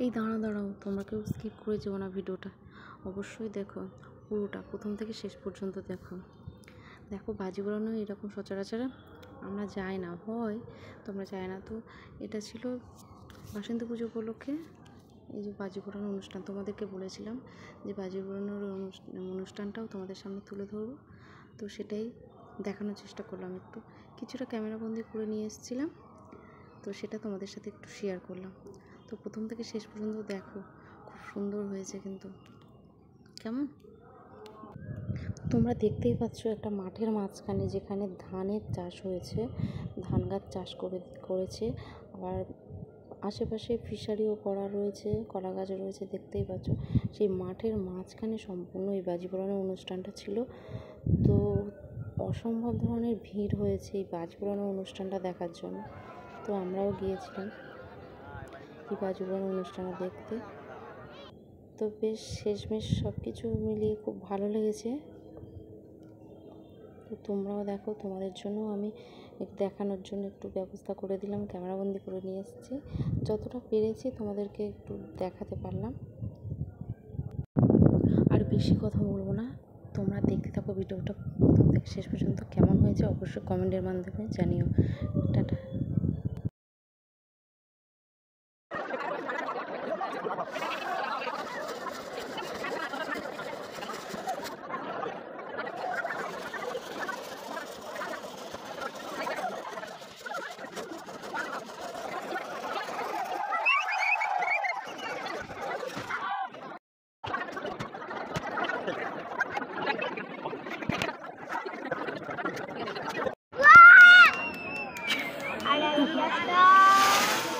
এই দাঁড়াও দাঁড়াও, তোমরা কেউ স্কিপ করে যেও না, ভিডিওটা অবশ্যই দেখো, পুরোটা প্রথম থেকে শেষ পর্যন্ত দেখো। দেখো বাজি পোড়ানো এরকম সচরাচর আমরা যাই না, হয় তোমরা যায় না। তো এটা ছিল বাসন্তী পুজো উপলক্ষে এই যে বাজি পোড়ানোর অনুষ্ঠান। তোমাদেরকে বলেছিলাম যে বাজি পোড়ানোর অনুষ্ঠানটাও তোমাদের সামনে তুলে ধরবো, তো সেটাই দেখানোর চেষ্টা করলাম। একটু কিছুটা ক্যামেরাবন্দি করে নিয়ে এসেছিলাম, তো সেটা তোমাদের সাথে একটু শেয়ার করলাম। তো প্রথম থেকে শেষ পর্যন্ত দেখো, খুব সুন্দর হয়েছে কিন্তু। কেমন তোমরা দেখতেই পাচ্ছ, একটা মাঠের মাঝখানে যেখানে ধানের চাষ হয়েছে, ধান গাছ চাষ করেছে, আবার আশেপাশে ফিশারিও করা রয়েছে, কলা গাছ রয়েছে, দেখতেই পাচ্ছ। সেই মাঠের মাঝখানে সম্পূর্ণ এই বাজি পোড়ানোর অনুষ্ঠানটা ছিল। তো অসম্ভব ধরনের ভিড় হয়েছে এই বাজি পোড়ানোর অনুষ্ঠানটা দেখার জন্য। তো আমরাও গিয়েছিলাম এই বাজি পোড়ানোর অনুষ্ঠানটা দেখতে। তো বেশ শেষমেশ সব কিছু মিলিয়ে খুব ভালো লেগেছে। তো তোমরাও দেখো, তোমাদের জন্য আমি দেখানোর জন্য একটু ব্যবস্থা করে দিলাম, ক্যামেরাবন্দি করে নিয়ে এসেছি, যতটা পেরেছি তোমাদেরকে একটু দেখাতে পারলাম। আর বেশি কথা বলবো না, তোমরা দেখতে থাকো ভিডিওটা প্রথম থেকে শেষ পর্যন্ত। কেমন হয়েছে অবশ্যই কমেন্টের মাধ্যমে জানিও। টাটা।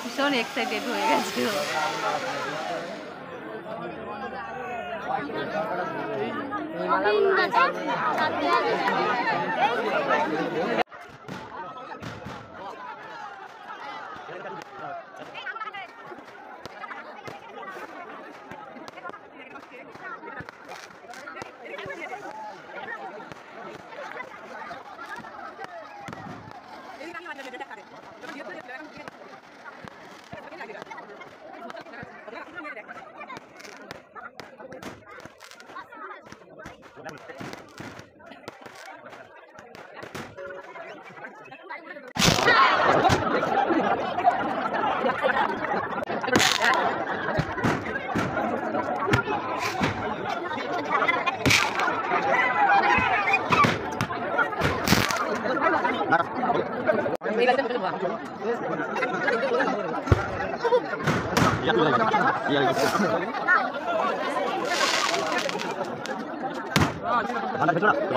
ভীষণ এক্সাইটেড হয়ে গেছে। ঠান্ডা খেছো না?